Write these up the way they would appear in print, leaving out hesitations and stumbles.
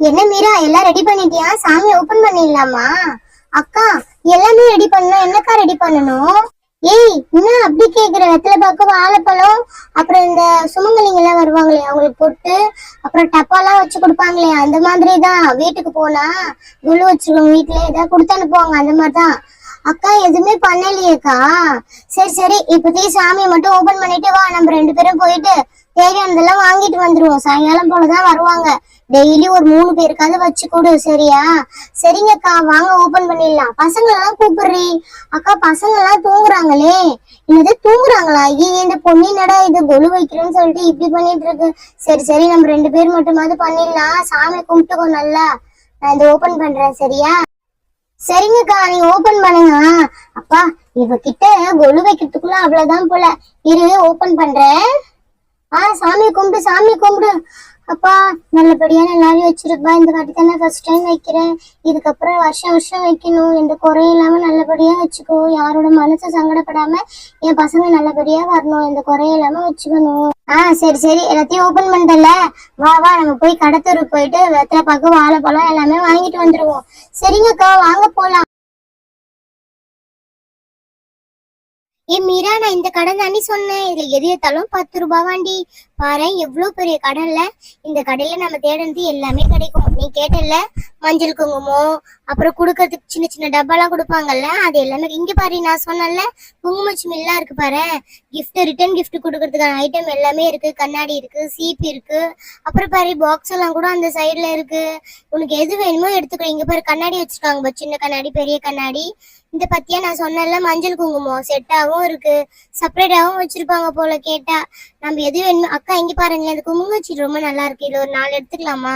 என்ன மீரா, எல்லாம் ரெடி பண்ணிட்டியா? சாமி ஓபன் பண்ணிடலாமா? அக்கா, எல்லாமே ரெடி பண்ணணும். என்னக்கா ரெடி பண்ணணும்? ஏய், என்ன அப்படி கேக்குற? வெத்தலை பாக்கு, வாழைப்பழம், அப்புறம் இந்த சுமங்கலிங்க எல்லாம் வருவாங்களே அவங்களுக்கு பொட்டு, அப்புறம் டப்பாலாம் வச்சு கொடுப்பாங்களே அந்த மாதிரி தான். வீட்டுக்கு போனா குழு வச்சிருக்கோம், வீட்டுல ஏதாவது கொடுத்து அனுப்புவாங்க அந்த மாதிரிதான். அக்கா எதுவுமே பண்ணலையேக்கா. சரி சரி, இப்போதைக்கு சாமியை மட்டும் ஓபன் பண்ணிட்டு வா, நம்ம ரெண்டு பேரும் போயிட்டு தேவையானதெல்லாம் வாங்கிட்டு வந்துருவோம். சாயங்காலம் போலதான் வருவாங்க. டெய்லி ஒரு 3 பேருக்காவது வச்சு கொடு, சரியா? சரிங்கக்கா, வாங்க ஓபன் பண்ணிடலாம். பசங்க எல்லாம் கூப்பிடுறீ. அக்கா, பசங்க எல்லாம் தூங்குறாங்களே. என்னது தூங்குறாங்களா? இந்த பொண்ணு நடா இது கொலு வைக்கிறேன்னு சொல்லிட்டு இப்படி பண்ணிட்டு இருக்கு. சரி சரி, நம்ம 2 பேர் மட்டுமாவது பண்ணிடலாம். சாமி கும்பிட்டுக்கோ நல்லா. நான் இதை ஓபன் பண்றேன், சரியா? சரிங்கக்கா, நீங்க ஓபன் பண்ணுங்க. அப்பா, இவகிட்ட கொலு வைக்கிறதுக்குள்ள அவ்வளவுதான் போல. இரு, ஓபன் பண்றேன். சாமி கும்பிடு, சாமி கும்பிடு. அப்பா, நல்லபடியான எல்லாரையும் வச்சிருப்பா. இந்த வாட்டி தானே ஃபர்ஸ்ட் டைம் வைக்கிறேன். இதுக்கப்புறம் வருஷம் வருஷம் வைக்கணும். எந்த குறையும் இல்லாம நல்லபடியா வச்சுக்கோ. யாரோட மனசு சங்கடப்படாம என் பசங்க நல்லபடியா வரணும். எந்த குறையும் இல்லாம வச்சுக்கணும். சரி சரி, எல்லாத்தையும் ஓபன் பண்ணிட்டல. வா வா, நம்ம போய் கடத்தூருக்கு போயிட்டு வெத்தலை பாக்கு, வாழைப்பழம் எல்லாமே வாங்கிட்டு வந்துருவோம். சரிங்கக்கா, வாங்க போலாம். மீரா, நான் இந்த கடை தாண்டி சொன்னேன். இதுல எது எடுத்தாலும் 10 ரூபாவாண்டி. பாரு, எவ்வளவு பெரிய கடைல. இந்த கடையில நம்ம தேடுறது எல்லாமே கிடைக்கும். நீ கேட்டல, மஞ்சள் குங்குமம், அப்புறம் குடுக்கறதுக்கு சின்ன சின்ன டப்பாலாம் கொடுப்பாங்கல்ல, அது எல்லாமே இங்க பாரு. நான் சொன்னல, குங்குமச்சிமி எல்லாம் இருக்கு பாரு. கிஃப்ட், ரிட்டர்ன் கிஃப்ட் கொடுக்கறதுக்கான ஐட்டம் எல்லாமே இருக்கு. கண்ணாடி இருக்கு, சீப்பு இருக்கு, அப்புறம் பாரு பாக்ஸ் எல்லாம் கூட அந்த சைட்ல இருக்கு. உனக்கு எது வேணுமோ எடுத்துக்கோ. இங்க பாரு, கண்ணாடி வச்சிருக்காங்க, சின்ன கண்ணாடி, பெரிய கண்ணாடி. இந்த பத்தியா நான் சொன்னல, மஞ்சள் குங்குமம் செட்டாவும் இருக்கு, செப்பரேட்டாவும் வச்சிருப்பாங்க போல. கேட்டா நம்ம எது வேணுமோ. அக்கா, இங்க பாருங்களேன், இந்த குங்குமச்சீட்டு ரொம்ப நல்லா இருக்கு. இதுல ஒரு 4 எடுத்துக்கலாமா?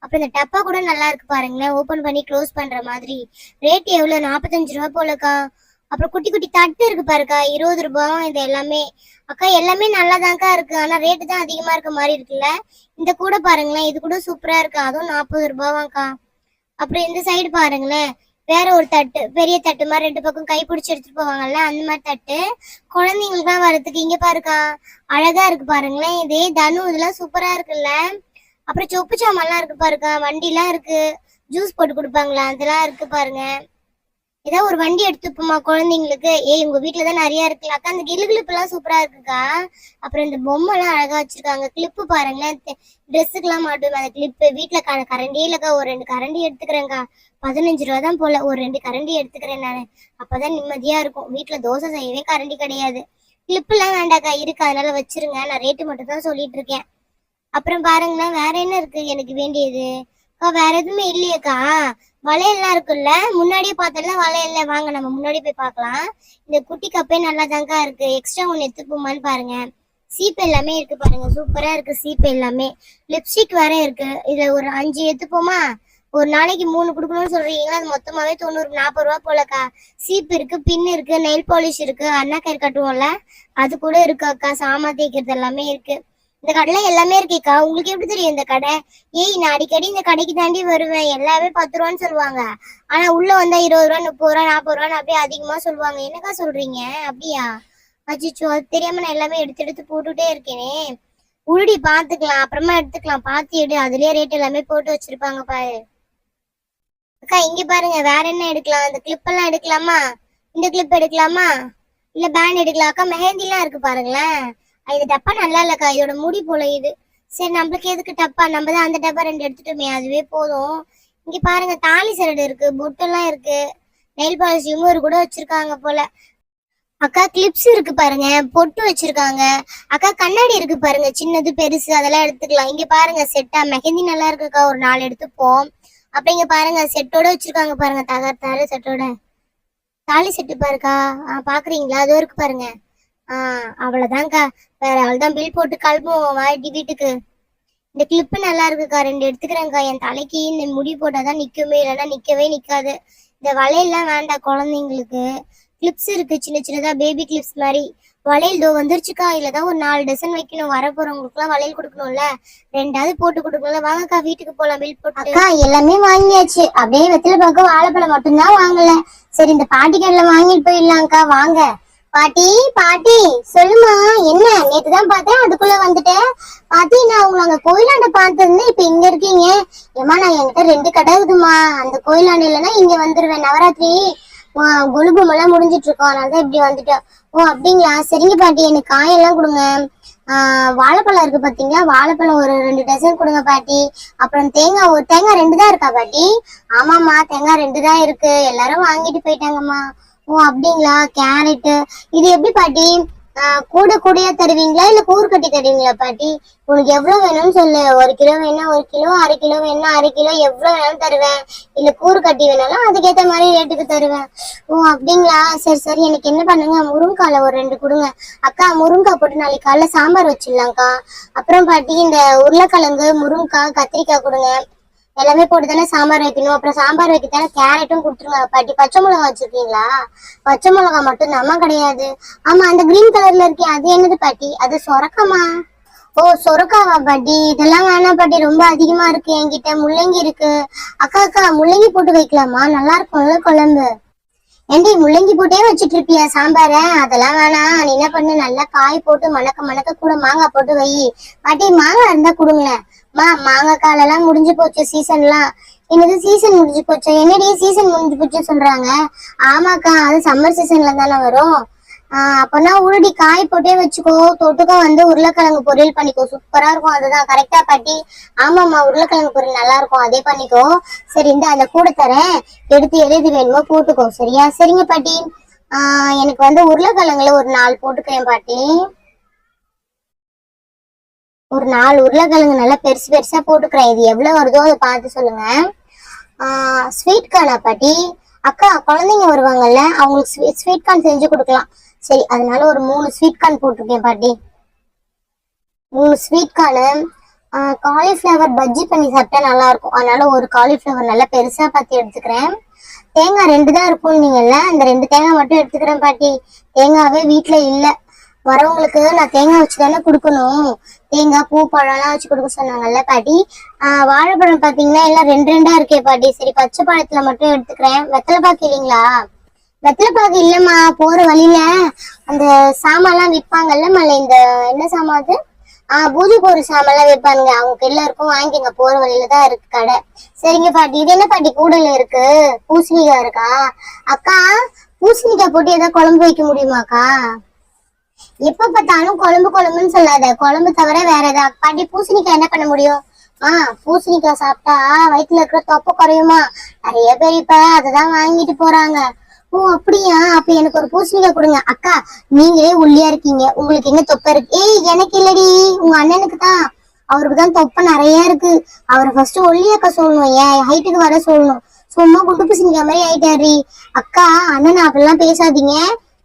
அப்புறம் இந்த டப்பா கூட நல்லா இருக்கு பாருங்களேன், ஓபன் பண்ணி க்ளோஸ் பண்ற மாதிரி. ரேட் எவ்வளவு? 45 ரூபா போலக்கா. அப்புறம் குட்டி குட்டி தட்டு இருக்கு பாருக்கா, 20 ரூபாயும். இது எல்லாமே அக்கா எல்லாமே நல்லாதான்க்கா இருக்கு. ஆனா ரேட்டு தான் அதிகமா இருக்க மாதிரி இருக்குல்ல. இந்த கூட பாருங்களேன், இது கூட சூப்பரா இருக்கு. அதுவும் 40 ரூபாவாக்கா. அப்புறம் இந்த சைடு பாருங்களேன், வேற ஒரு தட்டு, பெரிய தட்டு மாதிரி 2 பக்கம் கை பிடிச்சி எடுத்துட்டு போவாங்கல்ல, அந்த மாதிரி தட்டு. குழந்தைங்களுக்கு தான் வரதுக்கு. இங்க பாருக்கா, அழகா இருக்கு பாருங்களேன். இதே தனு இதெல்லாம் சூப்பரா இருக்குல்ல. அப்புறம் சொப்பு சாமான்லாம் இருக்கு பாருக்கா, வண்டி எல்லாம் இருக்கு, ஜூஸ் போட்டு கொடுப்பாங்களா அதெல்லாம் இருக்கு பாருங்க. ஏதாவது ஒரு வண்டி எடுத்துப்போமா குழந்தைங்களுக்கு. உங்க வீட்டுலதான் நிறைய இருக்குல்ல அக்கா. அந்த கிளுகிளிப்பு எல்லாம் சூப்பரா இருக்குக்கா. அப்புறம் இந்த பொம்மை எல்லாம் அழகா வச்சிருக்காங்க. கிளிப்பு பாருங்களேன், ட்ரெஸ்ஸுக்கு எல்லாம் மாட்டுவேன் அந்த கிளிப்பு. வீட்டுல கரண்டியே இல்லக்கா, ஒரு 2 கரண்டி எடுத்துக்கிறேன்க்கா. 15 ரூபா தான் போல. ஒரு 2 கரண்டி எடுத்துக்கிறேன் நானு. அப்பதான் நிம்மதியா இருக்கும். வீட்டுல தோசை செய்யவே கரண்டி கிடையாது. கிளிப்பு எல்லாம் வேண்டாக்கா, இருக்கு, அதனால வச்சிருங்க. நான் ரேட்டு மட்டும் தான் சொல்லிட்டு இருக்கேன். அப்புறம் பாருங்களேன், வேற என்ன இருக்கு எனக்கு வேண்டியது? வேற எதுவுமே இல்லையக்கா. வளையல்லாம் இருக்குல்ல, முன்னாடியே பார்த்தல வளையல்ல. வாங்க நம்ம முன்னாடி போய் பார்க்கலாம். இந்த குட்டி கப்பே நல்லா தாங்கா இருக்கு. எக்ஸ்ட்ரா ஒன்று எடுத்துப்போமான்னு பாருங்க. சீப்பு எல்லாமே இருக்கு பாருங்க, சூப்பரா இருக்கு சீப்பு எல்லாமே. லிப்ஸ்டிக் வேற இருக்கு. இதுல ஒரு 5 எடுத்துப்போமா? ஒரு நாளைக்கு 3 கொடுக்கணும்னு சொல்றீங்களா? அது மொத்தமாவே 40 ரூபா போலக்கா. சீப்பு இருக்கு, பின் இருக்கு, நெயில் பாலிஷ் இருக்கு, அண்ணா கயிறு கட்டுவோம்ல அது கூட இருக்கு அக்கா. சாமா தேய்க்கிறது எல்லாமே இருக்கு. இந்த கடையில எல்லாமே இருக்கேக்கா. உங்களுக்கு எப்படி தெரியும் இந்த கடை? நான் அடிக்கடி இந்த கடைக்கு தாண்டி வருவேன். எல்லாமே 10 ரூபான்னு சொல்லுவாங்க. ஆனா உள்ள வந்தா 20 ரூபா, 30 ரூபா, 40 ரூபான்னு அப்படியே அதிகமா சொல்லுவாங்க. என்னக்கா சொல்றீங்க? அப்படியா? அச்சிச்சோ, அது தெரியாம நான் எல்லாமே எடுத்து எடுத்து போட்டுட்டே இருக்கேனே. உருடி பாத்துக்கலாம், அப்புறமா எடுத்துக்கலாம். பாத்து எடு, அதுலயே ரேட் எல்லாமே போட்டு வச்சிருப்பாங்க பாரு. அக்கா, இங்க பாருங்க, வேற என்ன எடுக்கலாம்? இந்த கிளிப் எல்லாம் எடுக்கலாமா? இந்த கிளிப் எடுக்கலாமா? இல்ல பேண்ட் எடுக்கலாம் அக்கா? மெஹந்தி எல்லாம் இருக்கு பாருங்களேன். இது டப்பா நல்லா இல்லக்கா, இதோட முடி போல இது. சரி, நம்மளுக்கு எதுக்கு டப்பா? நம்ம தான் அந்த டப்பா 2 எடுத்துட்டோமே, அதுவே போதும். இங்க பாருங்க, தாலி சரடு இருக்கு, பொட்டெல்லாம் இருக்கு, நெயில் பாலிஷ் இவங்க கூட வச்சிருக்காங்க போல. அக்கா, கிளிப்ஸ் இருக்கு பாருங்க, பொட்டு வச்சிருக்காங்க. அக்கா, கண்ணாடி இருக்கு பாருங்க, சின்னது பெருசு அதெல்லாம் எடுத்துக்கலாம். இங்க பாருங்க, செட்டா மெஹந்தி நல்லா இருக்குக்கா, ஒரு 4 எடுத்துப்போம். அப்ப இங்க பாருங்க, செட்டோட வச்சிருக்காங்க பாருங்க, தகர செட்டோட. தாலி செட்டு பாருக்கா. பாக்குறீங்களா? அதோ இருக்கு பாருங்க. அவ்வளவுதான்க்கா. வேற அவள்தான் பில் போட்டு கிளம்புவோம் வாடி வீட்டுக்கு. இந்த கிளிப்பு நல்லா இருக்குக்கா, 2 எடுத்துக்கிறேன்க்கா. என் தலைக்கு இந்த முடி போட்டாதான் நிக்குமே, இல்லைன்னா நிக்கவே நிக்காது. இந்த வளையல்லாம் வேண்டாம் குழந்தைங்களுக்கு. கிளிப்ஸ் இருக்கு, சின்ன சின்னதா பேபி கிளிப்ஸ் மாதிரி. வளையல் தோ வந்துருச்சுக்கா. இல்லதான் ஒரு 4 டசன் வைக்கணும். வரப்போறவங்களுக்கு எல்லாம் வளையல் கொடுக்கணும்ல, 2ஆவது போட்டு கொடுக்கணும்ல. வாங்கக்கா, வீட்டுக்கு போலாம் பில் போட்டு. அக்கா, எல்லாமே வாங்கியாச்சு. அப்படியே வெத்தில பார்க்க வாழைப்பழம் மட்டும்தான் வாங்கல. சரி, இந்த பாட்டி கடையில வாங்கிட்டு போயிடலாம்க்கா, வாங்க. பாட்டி பாட்டி சொல்லுமா, என்ன நேத்துதான் பார்த்தேன் அதுக்குள்ள வந்துட்டேன். பாட்டி நான் உங்களை அங்க கோயிலாண்ட பார்த்திருந்தேன், இப்ப இங்க இருக்கீங்க. ஏமா நான் என்கிட்ட 2 கடை இருக்குதுமா, அந்த கோயிலாண்ட இல்லைன்னா இங்க வந்துருவேன். நவராத்திரி கொலுபம் எல்லாம் முடிஞ்சிட்டு இருக்கோம், அதனாலதான் இப்படி வந்துட்டோம். ஓ அப்படிங்களா, சரிங்க பாட்டி. எனக்கு காயெல்லாம் கொடுங்க. வாழைப்பழம் இருக்கு பாத்தீங்களா, வாழைப்பழம் ஒரு 2 டசன் கொடுங்க பாட்டி. அப்புறம் தேங்காய், ஒரு தேங்காய் 2 தான் இருக்கா பாட்டி? ஆமாம்மா, தேங்காய் 2 தான் இருக்கு, எல்லாரும் வாங்கிட்டு போயிட்டாங்கம்மா. ஓ அப்படிங்களா. கேரட் இது எப்படி பாட்டி, கூட கூடையா தருவீங்களா இல்ல கூறு கட்டி தருவீங்களா பாட்டி? உனக்கு எவ்வளவு வேணும்னு சொல்லு. 1 கிலோ வேணா 1 கிலோ, 1/2 கிலோ வேணா 1/2 கிலோ, எவ்வளவு வேணாலும் தருவேன். இல்ல கூறு கட்டி வேணாலும் அதுக்கேத்த மாதிரி ரேட்டுக்கு தருவேன். ஓ அப்படிங்களா, சரி சரி. எனக்கு என்ன பண்ணுங்க, முருங்கால ஒரு 2 கொடுங்க. அக்கா முருங்காய் போட்டு நாளைக்கு காலைல சாம்பார் வச்சிடலாம்க்கா. அப்புறம் பாட்டி இந்த உருளைக்கிழங்கு, முருங்காய், கத்திரிக்காய் கொடுங்க. எல்லாமே போட்டு தானே சாம்பார் வைக்கணும். அப்புறம் சாம்பார் வைக்கத்தானே கேரட்டும் கொடுத்துருங்க பாட்டி. பச்சை மிளகா வச்சிருக்கீங்களா? பச்சை மிளகா மட்டும் நம்ம கிடையாது. ஆமா, அந்த கிரீன் கலர்ல இருக்கே அது என்னது பாட்டி? அது சொரக்காமா? ஓ சொரக்காவா பாட்டி? இதெல்லாம் வேணாம் பாட்டி, ரொம்ப அதிகமா இருக்கு என்கிட்ட. முள்ளங்கி இருக்கு. அக்கா அக்கா முள்ளங்கி போட்டு வைக்கலாமா? நல்லா இருக்கும்ல குழம்பு. ஏண்டி முள்ளங்கி போட்டே வச்சுட்டு இருப்பியா சாம்பார? அதெல்லாம் வேணாம், நீ என்ன பண்ணு, நல்லா காய் போட்டு மணக்க மணக்க கூட மாங்காய் போட்டு வை பாட்டி. மாங்காய் இருந்தா கொடுங்களேன். மாங்காய் காலெல்லாம் முடிஞ்சு போச்சு சீசன்லாம். என்னது சீசன் முடிஞ்சு போச்சு? என்னடி சீசன் முடிஞ்சு போச்சு சொல்றாங்க? ஆமாக்கா, அது சம்மர் சீசன்ல தானே வரும். அப்பனா உருடி காய் போட்டே வச்சுக்கோ. தொட்டுக்க வந்து உருளைக்கிழங்கு பொரியல் பண்ணிக்கோ, சூப்பரா இருக்கும். அதுதான் கரெக்டா பாட்டி? ஆமாம்மா, உருளைக்கிழங்கு பொரியல் நல்லா இருக்கும், அதே பண்ணிக்கோ. சரி இந்த அந்த கூட தரேன், எடுத்து எது வேணுமோ போட்டுக்கோ, சரியா? சரிங்க பாட்டி. எனக்கு வந்து உருளைக்கிழங்குல ஒரு 4 போட்டுக்கிறேன் பாட்டி. ஒரு 4 உருளைக்கிழங்கு நல்லா பெருசு பெருசா போட்டுக்கிறேன். இது எவ்வளவு வருதோ அதை பார்த்து சொல்லுங்க. ஸ்வீட் கார்னா பாட்டி? அக்கா குழந்தைங்க வருவாங்கல்ல, அவங்களுக்கு ஸ்வீட் கார்ன் செஞ்சு கொடுக்கலாம். சரி, அதனால ஒரு 3 ஸ்வீட் கார்ன் போட்டிருக்கேன் பாட்டி. 3 ஸ்வீட் கார்னு. காலிஃபிளவர் பஜ்ஜி பண்ணி சாப்பிட்டா நல்லா இருக்கும், அதனால ஒரு காலிஃபிளவர் நல்லா பெருசா பார்த்து எடுத்துக்கிறேன். தேங்காய் 2 தான் இருக்கும் நீங்கல்ல, அந்த 2 தேங்காய் மட்டும் எடுத்துக்கிறேன் பாட்டி. தேங்காவே வீட்டுல இல்ல, வரவங்களுக்கு நான் தேங்காய் வச்சு தானே கொடுக்கணும். தேங்காய் பூ பழம்லாம் வச்சு கொடுக்க சொன்னாங்கல்ல பாட்டி. வாழைப்பழம் பாத்தீங்கன்னா எல்லாம் 2 இருக்கே பாட்டி. சரி பச்சை பழத்துல மட்டும் எடுத்துக்கிறேன். வெத்தலை பாக்கு இல்லைங்களா? வெத்தலை பாக்கு இல்லம்மா, போற வழியில அந்த சாமான்லாம் விற்பாங்கல்ல மல்ல, இந்த என்ன சாமான் அது, பூஜைக்கு ஒரு சாமான்லாம் வைப்பானுங்க, அவங்க எல்லாருக்கும் வாங்கிங்க. போற வழியில தான் இருக்கு கடை. சரிங்க பாட்டி. இது என்ன பாட்டி கூடல இருக்கு? பூசணிக்காய் இருக்கா? அக்கா பூசணிக்காய் போட்டு ஏதாவது குழம்பு வைக்க முடியுமாக்கா? எப்ப பார்த்தாலும் குழம்பு குழம்புன்னு சொல்லாத, குழம்பு தவிர வேற ஏதாவது. பாட்டி பூசணிக்காய் என்ன பண்ண முடியும்? பூசணிக்காய் சாப்பிட்டா வயிற்றுல இருக்கிற தொப்பை குறையுமா? நிறைய பேர் இப்ப அததான் வாங்கிட்டு போறாங்க. ஓ அப்படியா, அப்ப எனக்கு ஒரு பூசணிக்காய் கொடுங்க. அக்கா நீங்களே ஒல்லியா இருக்கீங்க, உங்களுக்கு என்ன தொப்பை இருக்கு? எனக்கு இல்லடி, உங்க அண்ணனுக்கு தான். அவருக்கு தான் தொப்பை நிறைய இருக்கு. அவரை ஃபர்ஸ்ட் ஒல்லியாக்க சொல்லணும், என் ஹைட்டுக்கு வர சொல்லணும். சும்மா குண்டு பூசணிக்காய் மாதிரி ஆயிட்டாரு. அக்கா அண்ணன் அப்படிலாம் பேசாதீங்க,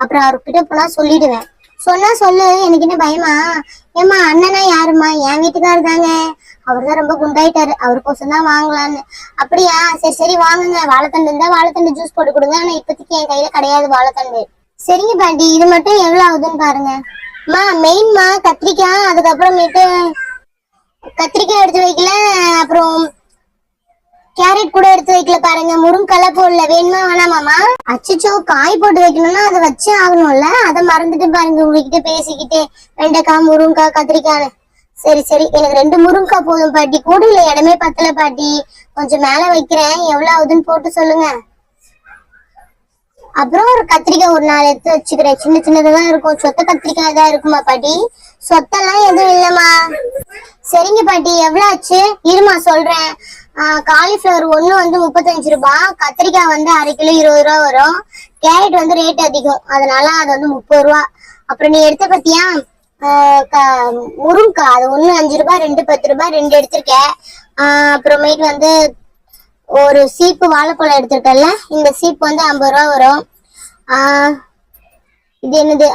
அப்புறம் அவர்கிட்ட போனா சொல்லிடுவேன். சொன்னா சொல்லு, எனக்கு என்ன பயமா? ஏமா அண்ணனா யாருமா? என் வீட்டுக்காரர் தாங்க, அவர்தான் ரொம்ப குண்டாயிட்டாரு, அவருக்கோசம் தான் வாங்கலான்னு. அப்படியா, சரி சரி வாங்குங்க. வாழைத்தண்டு இருந்தா வாழைத்தண்டு ஜூஸ் போட்டு கொடுங்க, ஆனா இப்போதைக்கு என் கையில கிடையாது வாழைத்தண்டு. சரிங்க பாட்டி. இது மட்டும் எவ்வளவு ஆகுதுன்னு பாருங்க. மெயின்மா கத்திரிக்காய், அதுக்கப்புறமேட்டு கத்திரிக்காய் எடுத்து வைக்கல, அப்புறம் கேரட் கூட எடுத்து வைக்கல பாருங்க. முருங்கலை போடல, வேணுமா வேணாமாமா? அச்சோ, காய் போட்டு வைக்கணும்னா அதை வச்சு ஆகணும்ல, அதை மறந்துட்டு பாருங்க உங்ககிட்ட பேசிக்கிட்டே. வெண்டைக்காய், முருங்காய், கத்திரிக்காய். சரி சரி, எனக்கு 2 முருங்காய் போதும் பாட்டி, கூடையில இடமே பத்தல பாட்டி, கொஞ்சம் மேல வைக்கிறேன், எவ்வளவு ஆகுதுன்னு போட்டு சொல்லுங்க. அப்புறம் ஒரு கத்திரிக்காய் ஒரு 4 எடுத்து வச்சுக்கிறேன், சின்ன சின்னதான் இருக்கும். சொத்த கத்திரிக்காய் தான் இருக்குமா பாட்டி? சொத்தெல்லாம் எதுவும் இல்லம்மா. சரிங்க பாட்டி, எவ்வளவு ஆச்சு இருமா சொல்றேன். காலிஃபிளவர் ஒண்ணு வந்து 35 ரூபாய், கத்திரிக்காய் வந்து 1/2 கிலோ 20 ரூபா வரும். கேரட் வந்து ரேட் அதிகம், அதனால அது வந்து 30 ரூபா. அப்புறம் நீ எடுத்த பத்தியா முருங்காய், அது ஒண்ணு 5 ரூபாய், 2 10 ரூபாய், 2 எடுத்திருக்கேன். அப்புறமேட்டு வந்து ஒரு சீப்பு வாழைப்பழம் எடுத்திருக்கேன்ல, இந்த சீப்பு வந்து 50 ரூபா வரும். இது என்னது?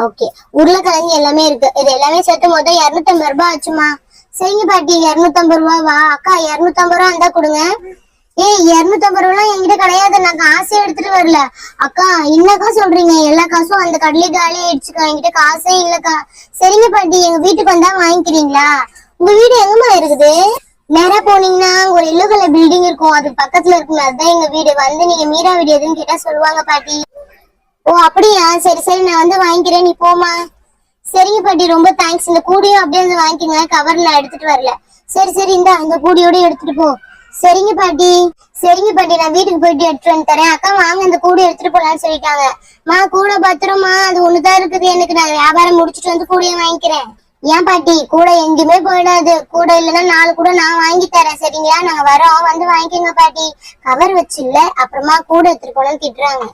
ஓகே, உருளைக்கிழங்கு எல்லாமே இருக்கு. இது எல்லாமே சேர்த்து மொத்தம் 250 ரூபாய் ஆச்சுமா. சரிங்க பாட்டி, 250 ரூபாவா? அக்கா 250 ரூபா இருந்தா கொடுங்க. 250 ரூபா என்கிட்ட கிடையாது, நான் காசே எடுத்துட்டு வரல. அக்கா என்னக்கா சொல்றீங்க? எல்லா காசும் அந்த கடையில காலி ஆயிடுச்சுக்கா, என்கிட்ட காசே இல்லக்கா. சரிங்க பாட்டி, எங்க வீட்டுக்கு வந்தா வாங்கிக்கிறீங்களா? உங்க வீடு எங்கம்மா இருக்குது? நேரா போனீங்கன்னா ஒரு எல்லோ கலர் பில்டிங் இருக்கும், அது பக்கத்துல இருக்கும், அதுதான் எங்க வீடு. வந்து நீங்க மீரா வீடு எதுன்னு கேட்டா சொல்லுவாங்க பாட்டி. ஓ அப்படியா, சரி சரி நான் வந்து வாங்கிக்கிறேன், நீ போமா. சரிங்க பாட்டி, ரொம்ப தேங்க்ஸ். இந்த கூடையும் அப்படியே வந்து வாங்கிக்கோங்க, கவர்ல எடுத்துட்டு வரல. சரி சரி, இந்த கூடையோட எடுத்துட்டு போ. சரிங்க பாட்டி. சரிங்க பாட்டி, நான் வீட்டுக்கு போயிட்டு எடுத்துட்டு வந்து தரேன். அக்கா வாங்க, இந்த கூடை எடுத்துட்டு போலான்னு சொல்லிட்டாங்க. மா கூட பத்திரமா, அது ஒண்ணுதான் இருக்குது எனக்கு, நான் வியாபாரம் முடிச்சிட்டு வந்து கூடையை வாங்கிக்கிறேன். ஏன் பாட்டி, கூட எங்கேயுமே போயிடாது. கூட இல்லைன்னா 4 கூட நான் வாங்கி தரேன், சரிங்களா? நாங்க வரோம், வந்து வாங்கிக்கோங்க பாட்டி. கவர் வச்சு இல்ல, அப்புறமா கூட எடுத்துட்டு போனோம்னு திட்டுறாங்க.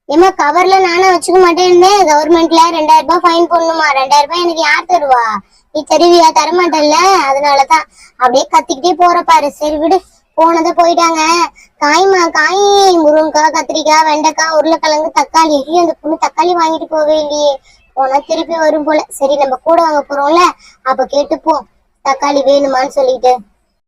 ஏமா கவர்ல நானே வச்சுக்க மாட்டேன்னு கவர்மெண்ட்ல 2000 ரூபாய் ஃபைன் போடணுமா? 2000 ரூபாய் எனக்கு யார் தருவா? நீ தருவியா? தரமாட்டல்ல. அதனாலதான் அப்படியே கத்திக்கிட்டே போற பாரு. சரி விடு, போனதை போயிட்டாங்க. காய் முருங்கைக்காய், கத்திரிக்காய், வெண்டைக்காய், உருளைக்கிழங்கு, தக்காளி. அந்த பொண்ணு தக்காளி வாங்கிட்டு போவே இல்லையே. போனா திருப்பி வரும் போல. சரி நம்ம கூட வாங்க போறோம்ல, அப்ப கேட்டுப்போம் தக்காளி வேணுமான்னு சொல்லிட்டு.